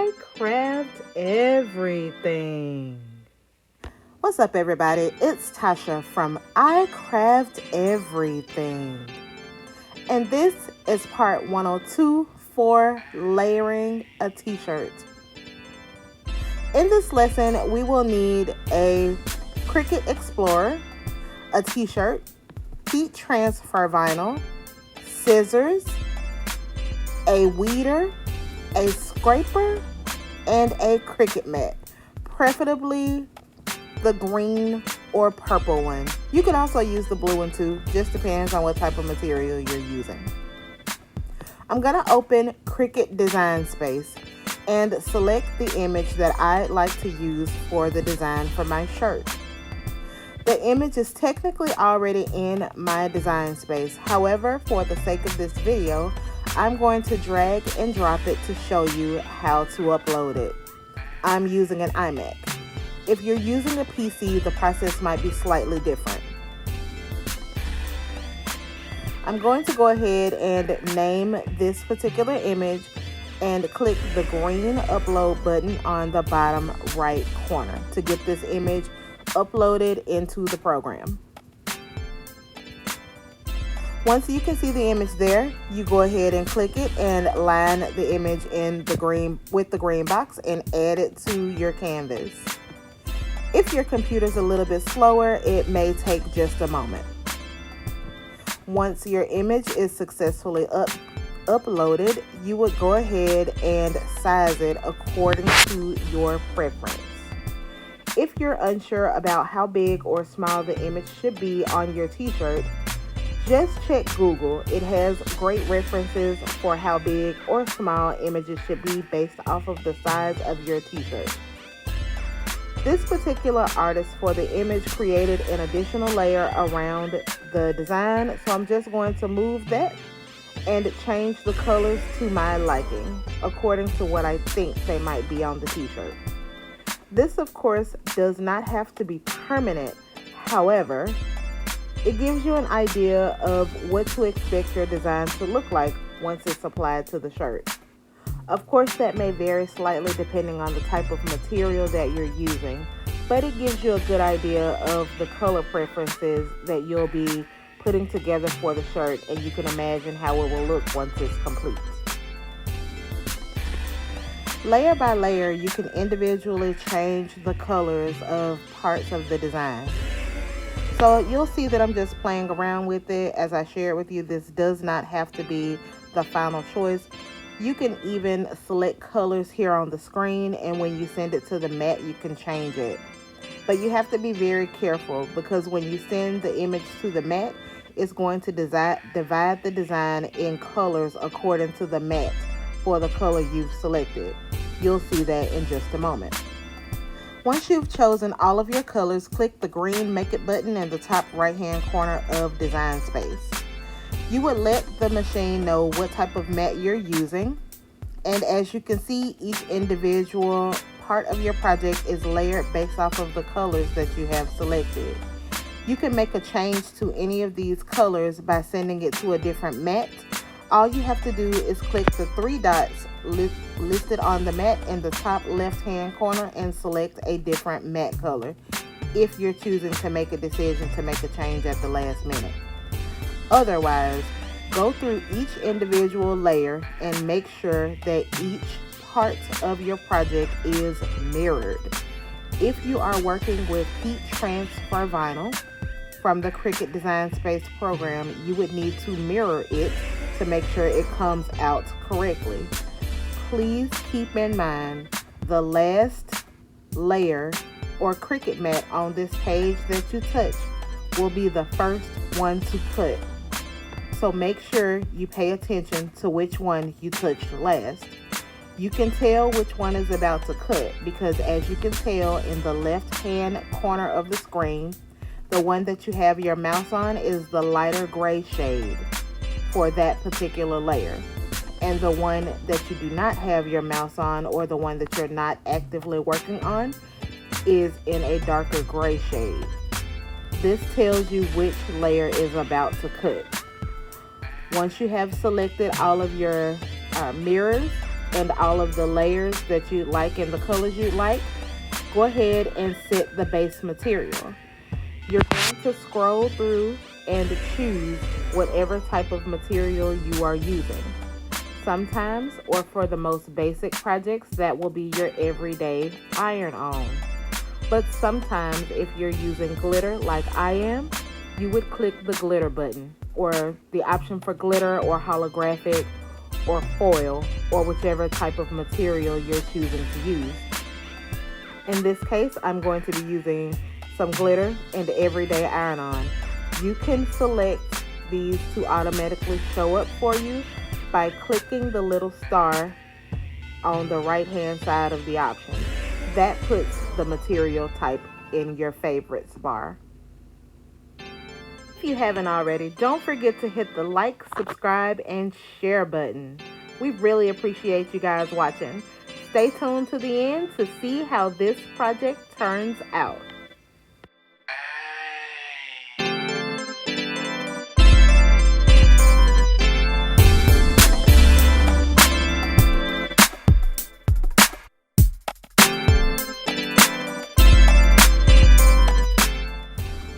I craft everything. What's up, everybody? It's Tasha from I Craft Everything. And this is part 102 for layering a t-shirt. In this lesson, we will need a Cricut Explorer, a t-shirt, heat transfer vinyl, scissors, a weeder, a scraper, and a Cricut mat, preferably the green or purple one. You can also use the blue one too, just depends on what type of material you're using. I'm going to open Cricut Design Space and select the image that I'd like to use for the design for my shirt. The image is technically already in my design space. However, for the sake of this video, I'm going to drag and drop it to show you how to upload it. I'm using an iMac. If you're using a PC, the process might be slightly different. I'm going to go ahead and name this particular image and click the green upload button on the bottom right corner to get this image uploaded into the program. Once you can see the image there, you go ahead and click it and line the image in the green with the green box and add it to your canvas. If your computer's a little bit slower, it may take just a moment. Once your image is successfully uploaded, you would go ahead and size it according to your preference. If you're unsure about how big or small the image should be on your t-shirt, just check Google. It has great references for how big or small images should be based off of the size of your t-shirt. This particular artist for the image created an additional layer around the design, so I'm just going to move that and change the colors to my liking according to what I think they might be on the t-shirt. This, of course, does not have to be permanent. However, it gives you an idea of what to expect your design to look like once it's applied to the shirt. Of course, that may vary slightly depending on the type of material that you're using, but it gives you a good idea of the color preferences that you'll be putting together for the shirt, and you can imagine how it will look once it's complete. Layer by layer, you can individually change the colors of parts of the design. So you'll see that I'm just playing around with it. As I shared with you, this does not have to be the final choice. You can even select colors here on the screen, and when you send it to the mat, you can change it. But you have to be very careful, because when you send the image to the mat, it's going to divide the design in colors according to the mat for the color you've selected. You'll see that in just a moment. Once you've chosen all of your colors, click the green Make It button in the top right-hand corner of Design Space. You would let the machine know what type of mat you're using, and as you can see, each individual part of your project is layered based off of the colors that you have selected. You can make a change to any of these colors by sending it to a different mat. All you have to do is click the three dots listed on the mat in the top left-hand corner and select a different mat color if you're choosing to make a decision to make a change at the last minute. Otherwise, go through each individual layer and make sure that each part of your project is mirrored. If you are working with heat transfer vinyl from the Cricut Design Space program, you would need to mirror it to make sure it comes out correctly. Please keep in mind the last layer or Cricut mat on this page that you touch will be the first one to cut. So make sure you pay attention to which one you touched last. You can tell which one is about to cut because, as you can tell in the left-hand corner of the screen, the one that you have your mouse on is the lighter gray shade for that particular layer. And the one that you do not have your mouse on, or the one that you're not actively working on, is in a darker gray shade. This tells you which layer is about to cut. Once you have selected all of your mirrors and all of the layers that you'd like and the colors you'd like, go ahead and set the base material. You're going to scroll through and choose whatever type of material you are using. Sometimes, or for the most basic projects, that will be your everyday iron-on. But sometimes, if you're using glitter like I am, you would click the glitter button, or the option for glitter or holographic or foil, or whichever type of material you're choosing to use. In this case, I'm going to be using some glitter and everyday iron-on. You can select these to automatically show up for you by clicking the little star on the right hand side of the option. That puts the material type in your favorites bar. If you haven't already, don't forget to hit the like, subscribe, and share button. We really appreciate you guys watching. Stay tuned to the end to see how this project turns out.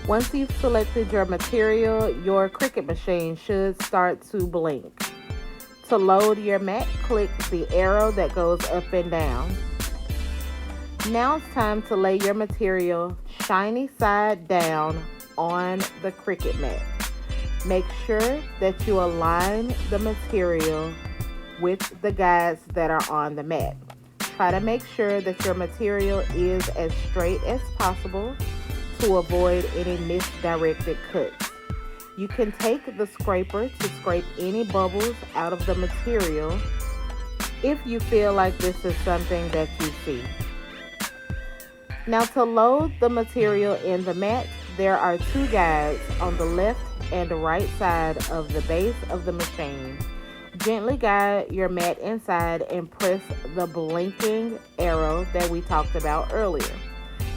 Once you've selected your material, your Cricut machine should start to blink. To load your mat, click the arrow that goes up and down. Now it's time to lay your material shiny side down on the Cricut mat. Make sure that you align the material with the guides that are on the mat. Try to make sure that your material is as straight as possible to avoid any misdirected cuts. You can take the scraper to scrape any bubbles out of the material if you feel like this is something that you see. Now, to load the material in the mat, there are two guides on the left and right side of the base of the machine. Gently guide your mat inside and press the blinking arrow that we talked about earlier.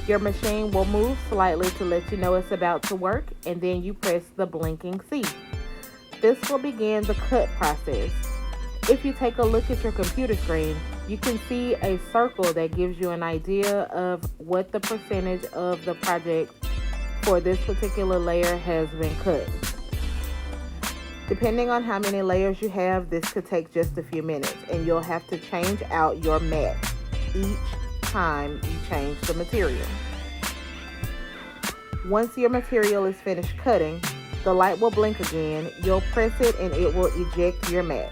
Your machine will move slightly to let you know it's about to work, and then you press the blinking C. This will begin the cut process. If you take a look at your computer screen, you can see a circle that gives you an idea of what the percentage of the project for this particular layer has been cut. Depending on how many layers you have, this could take just a few minutes, and you'll have to change out your mat each time you change the material. Once your material is finished cutting, the light will blink again. You'll press it and it will eject your mat.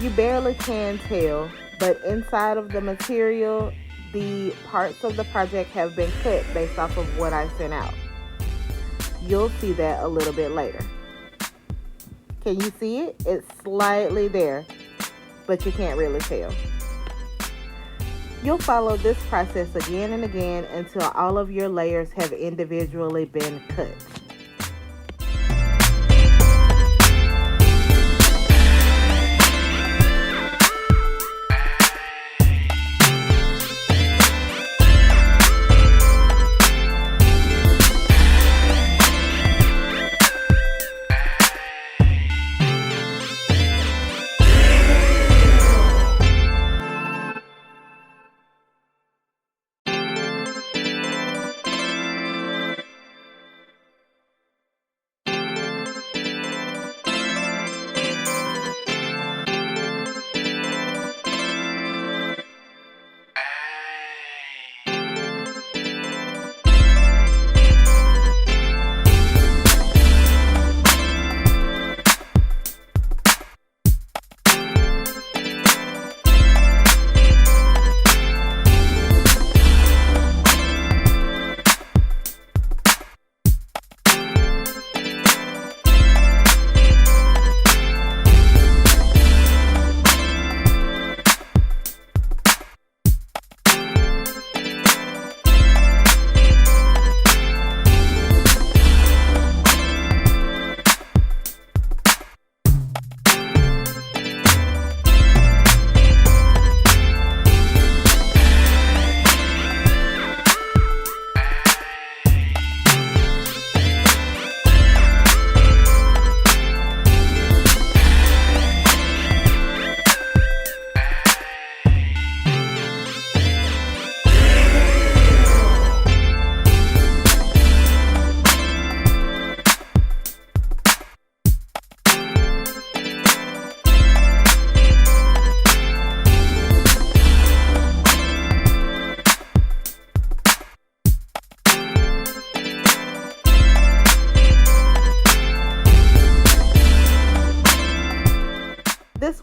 You barely can tell, but inside of the material, the parts of the project have been cut based off of what I sent out. You'll see that a little bit later. Can you see it? It's slightly there, but you can't really tell. You'll follow this process again and again until all of your layers have individually been cut.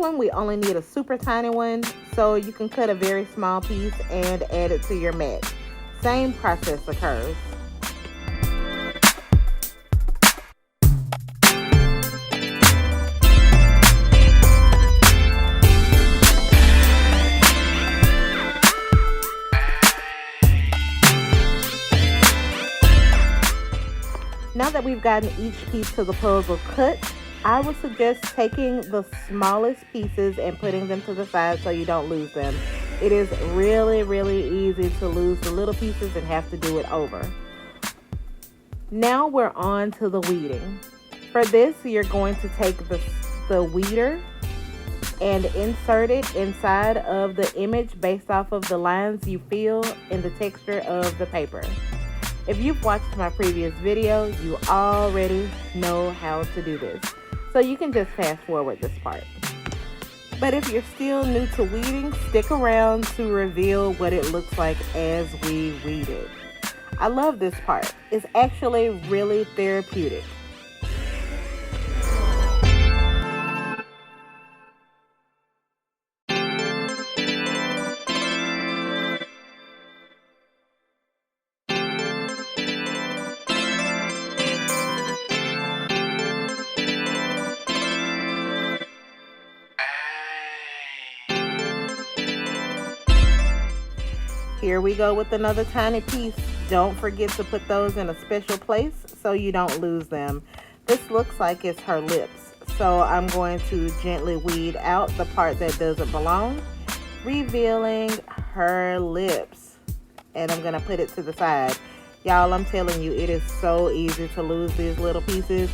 one, we only need a super tiny one, so you can cut a very small piece and add it to your mat. Same process occurs. Now that we've gotten each piece to the puzzle cut, I would suggest taking the smallest pieces and putting them to the side so you don't lose them. It is really, really easy to lose the little pieces and have to do it over. Now we're on to the weeding. For this, you're going to take the weeder and insert it inside of the image based off of the lines you feel in the texture of the paper. If you've watched my previous video, you already know how to do this. So you can just fast forward this part. But if you're still new to weeding, stick around to reveal what it looks like as we weed it. I love this part. It's actually really therapeutic. Here we go with another tiny piece. Don't forget to put those in a special place so you don't lose them. This looks like it's her lips, so I'm going to gently weed out the part that doesn't belong, revealing her lips. And I'm gonna put it to the side. Y'all, I'm telling you, it is so easy to lose these little pieces.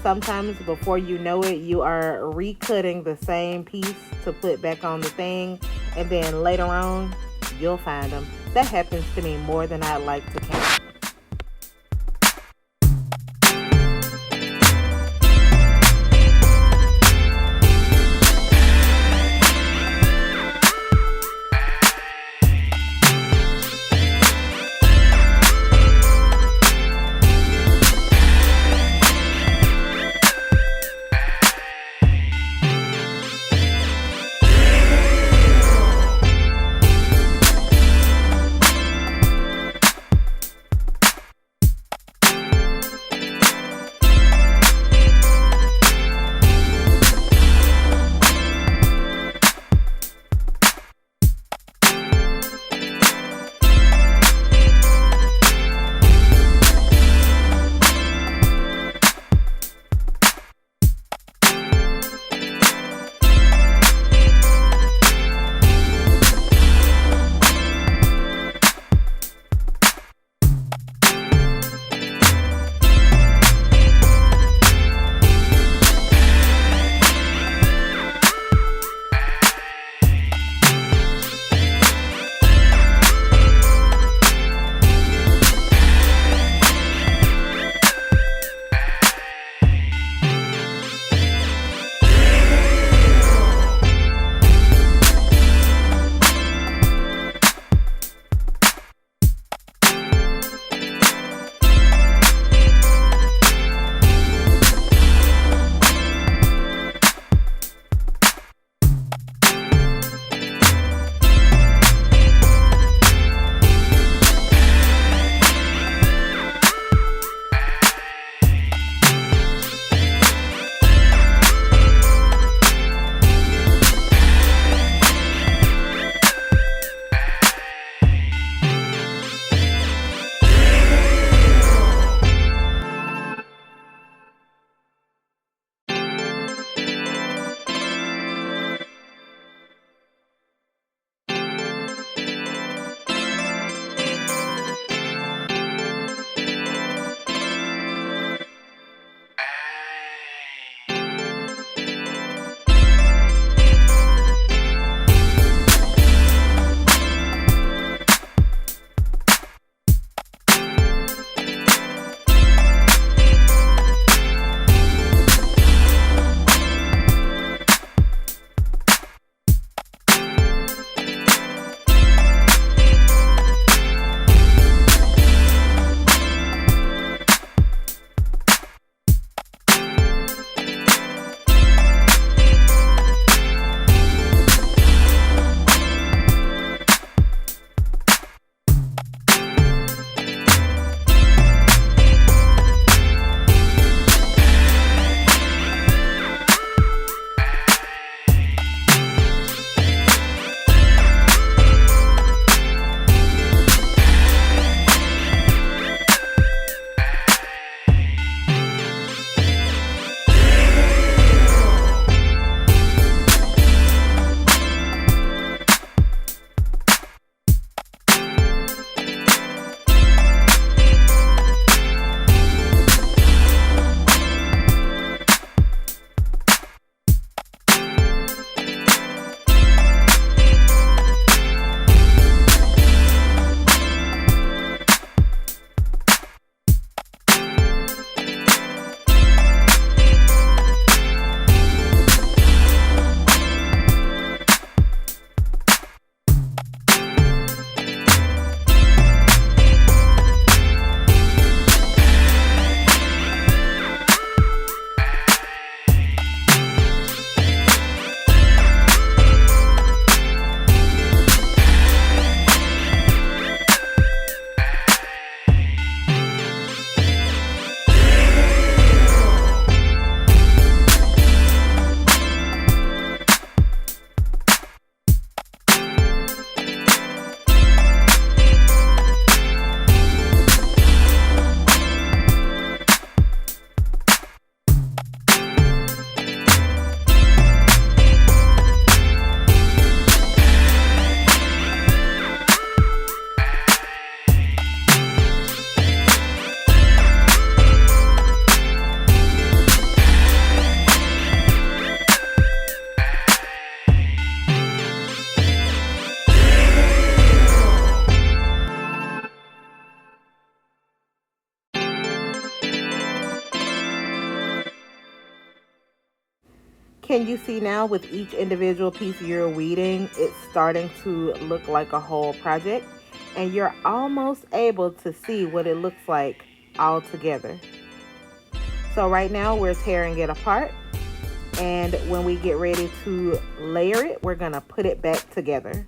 Sometimes before you know it, you are recutting the same piece to put back on the thing, and then later on, you'll find them. That happens to me more than I'd like to count. Can you see now with each individual piece you're weeding, it's starting to look like a whole project, and you're almost able to see what it looks like all together. So right now we're tearing it apart, and when we get ready to layer it, we're gonna put it back together.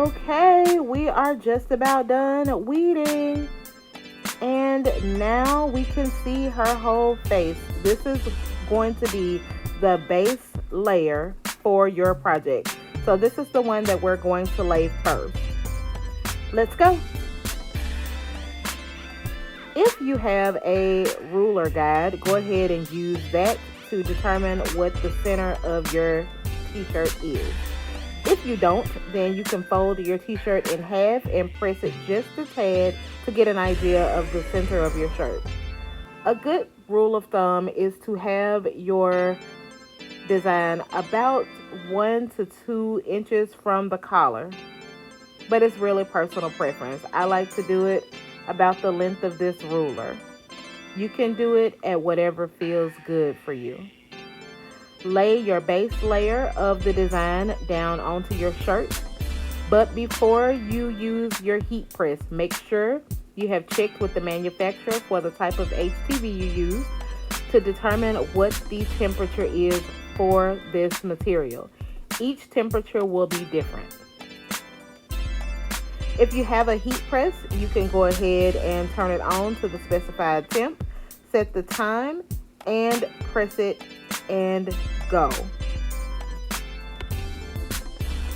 Okay, we are just about done weeding. And now we can see her whole face. This is going to be the base layer for your project. So this is the one that we're going to lay first. Let's go. If you have a ruler guide, go ahead and use that to determine what the center of your t-shirt is. If you don't, then you can fold your t-shirt in half and press it just a tad to get an idea of the center of your shirt. A good rule of thumb is to have your design about 1 to 2 inches from the collar, but it's really personal preference. I like to do it about the length of this ruler. You can do it at whatever feels good for you. Lay your base layer of the design down onto your shirt, but before you use your heat press, make sure you have checked with the manufacturer for the type of HTV you use to determine what the temperature is for this material. Each temperature will be different. If you have a heat press, you can go ahead and turn it on to the specified temp, set the time, and press it and go.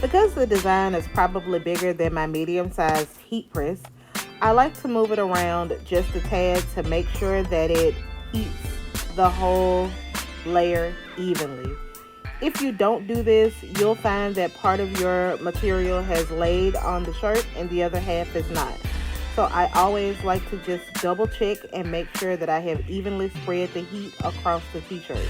Because the design is probably bigger than my medium-sized heat press, I like to move it around just a tad to make sure that it heats the whole layer evenly. If you don't do this, you'll find that part of your material has laid on the shirt and the other half is not. So I always like to just double check and make sure that I have evenly spread the heat across the t-shirt.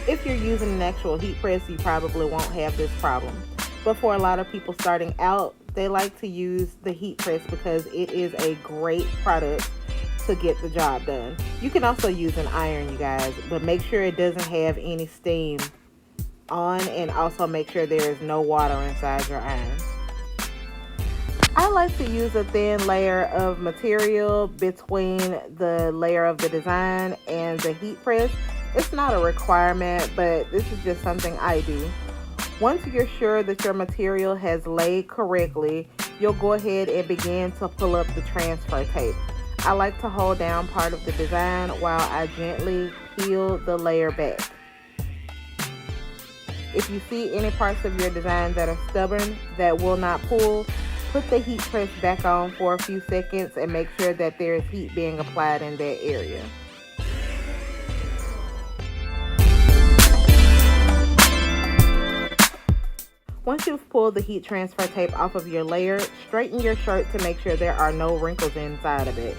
If you're using an actual heat press, you probably won't have this problem. But for a lot of people starting out, they like to use the heat press because it is a great product to get the job done. You can also use an iron, you guys, but make sure it doesn't have any steam on, and also make sure there is no water inside your iron. I like to use a thin layer of material between the layer of the design and the heat press. It's not a requirement, but this is just something I do. Once you're sure that your material has laid correctly, you'll go ahead and begin to pull up the transfer tape. I like to hold down part of the design while I gently peel the layer back. If you see any parts of your design that are stubborn that will not pull, put the heat press back on for a few seconds and make sure that there is heat being applied in that area. Once you've pulled the heat transfer tape off of your layer, straighten your shirt to make sure there are no wrinkles inside of it.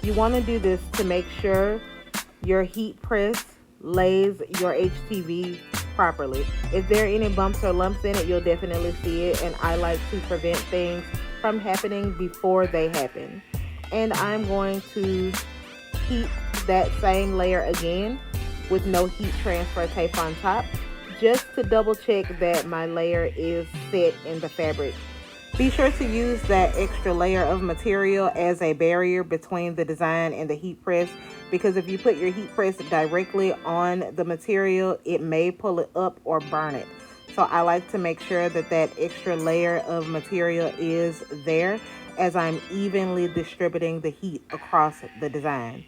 You want to do this to make sure your heat press lays your HTV properly. If there are any bumps or lumps in it, you'll definitely see it, and I like to prevent things from happening before they happen. And I'm going to heat that same layer again with no heat transfer tape on top, just to double check that my layer is set in the fabric. Be sure to use that extra layer of material as a barrier between the design and the heat press, because if you put your heat press directly on the material, it may pull it up or burn it. So I like to make sure that that extra layer of material is there as I'm evenly distributing the heat across the design.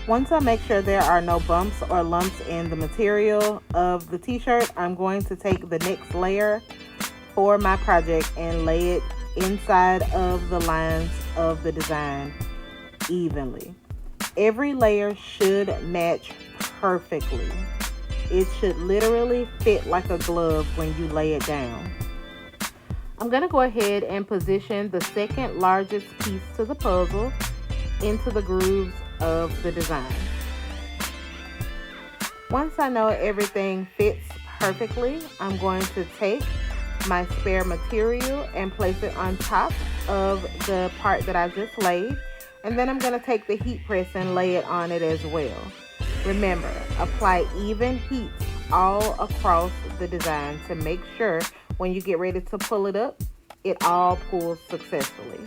Once I make sure there are no bumps or lumps in the material of the t-shirt, I'm going to take the next layer for my project and lay it inside of the lines of the design evenly. Every layer should match perfectly. It should literally fit like a glove when you lay it down. I'm going to go ahead and position the second largest piece to the puzzle into the grooves of the design. Once I know everything fits perfectly, I'm going to take my spare material and place it on top of the part that I just laid, and then I'm going to take the heat press and lay it on it as well. Remember, apply even heat all across the design to make sure when you get ready to pull it up, it all pulls successfully.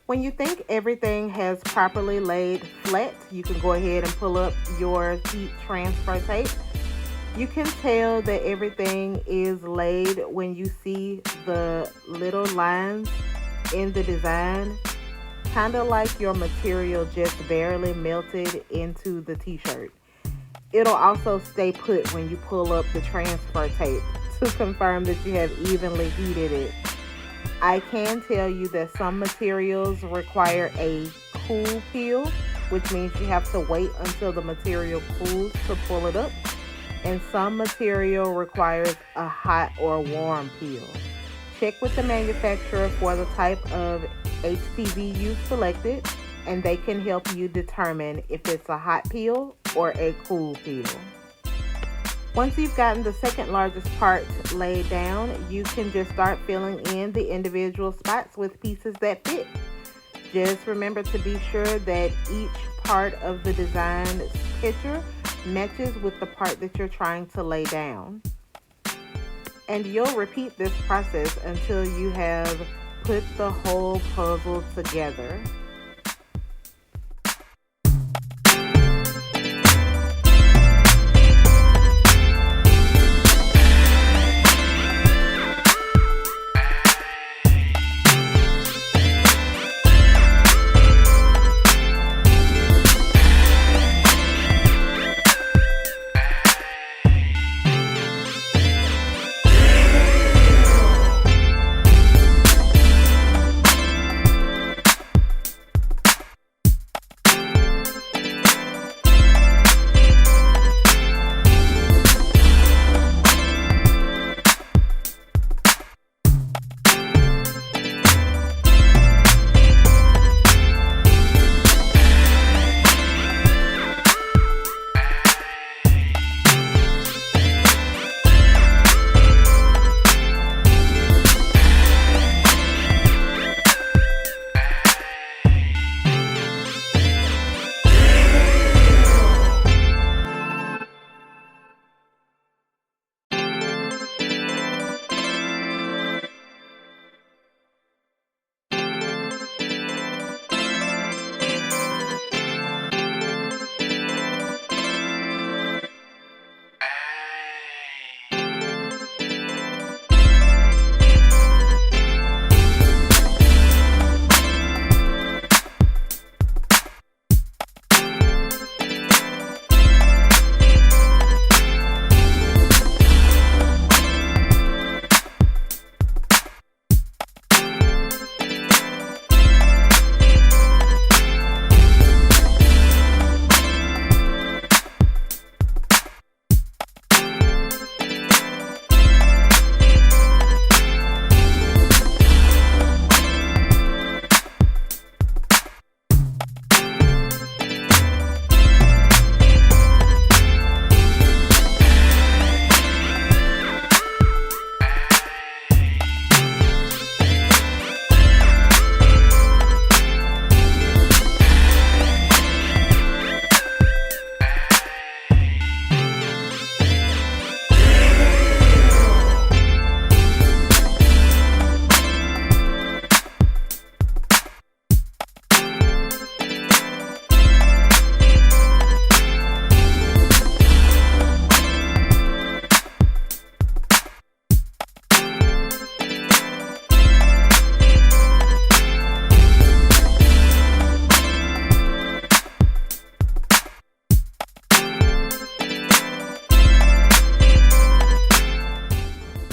When you think everything has properly laid flat, you can go ahead and pull up your heat transfer tape. You can tell that everything is laid when you see the little lines in the design, kind of like your material just barely melted into the t-shirt. It'll also stay put when you pull up the transfer tape to confirm that you have evenly heated it. I can tell you that some materials require a cool peel, which means you have to wait until the material cools to pull it up. And some material requires a hot or warm peel. Check with the manufacturer for the type of HPV you selected, and they can help you determine if it's a hot peel or a cool peel. Once you've gotten the second largest part laid down, you can just start filling in the individual spots with pieces that fit. Just remember to be sure that each part of the design picture matches with the part that you're trying to lay down. And you'll repeat this process until you have put the whole puzzle together.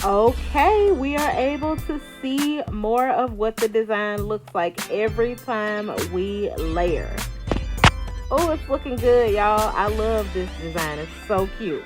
Okay, we are able to see more of what the design looks like every time we layer. Oh, it's looking good, y'all. I love this design. It's so cute.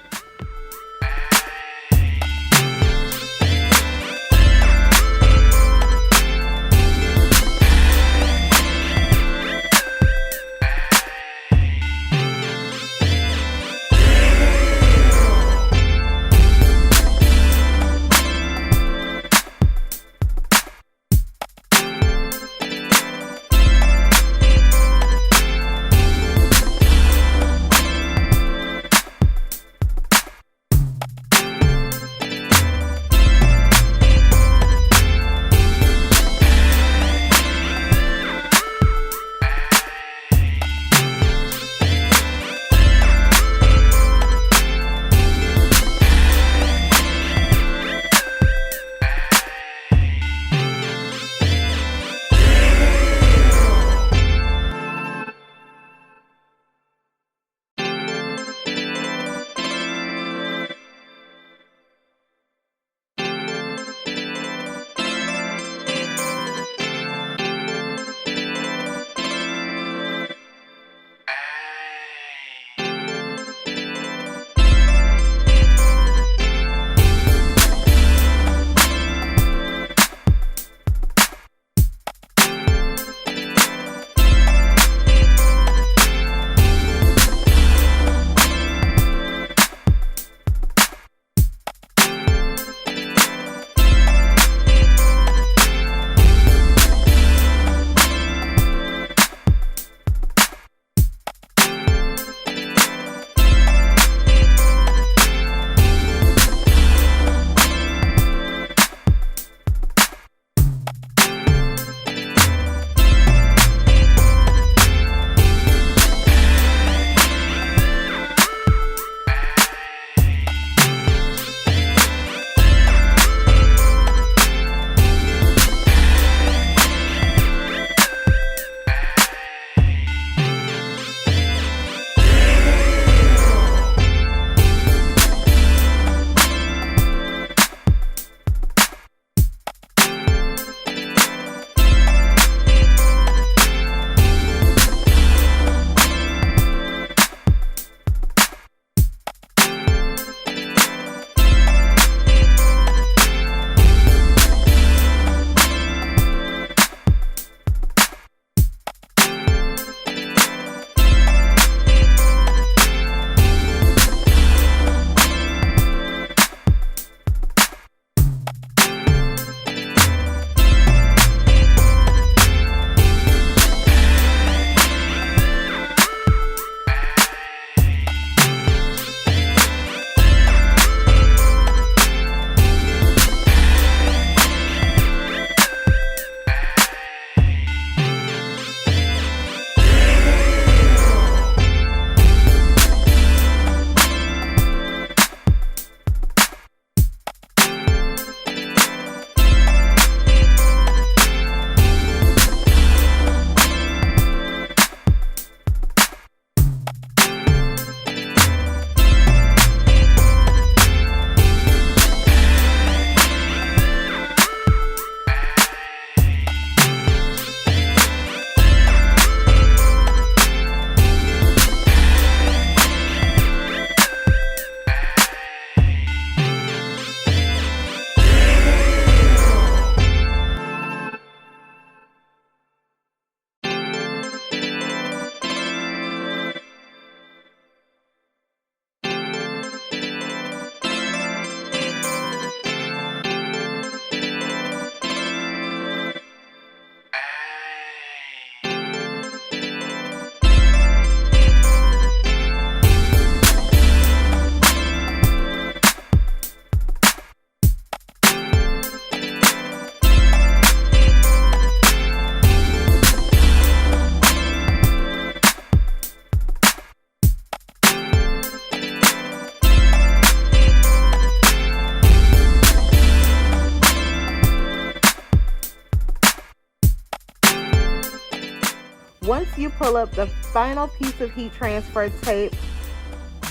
Once you pull up the final piece of heat transfer tape,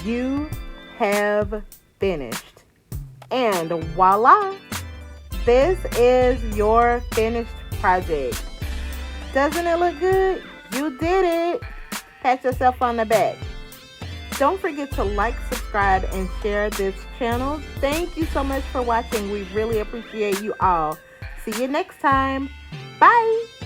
you have finished. And voila! This is your finished project. Doesn't it look good? You did it! Pat yourself on the back. Don't forget to like, subscribe, and share this channel. Thank you so much for watching. We really appreciate you all. See you next time. Bye!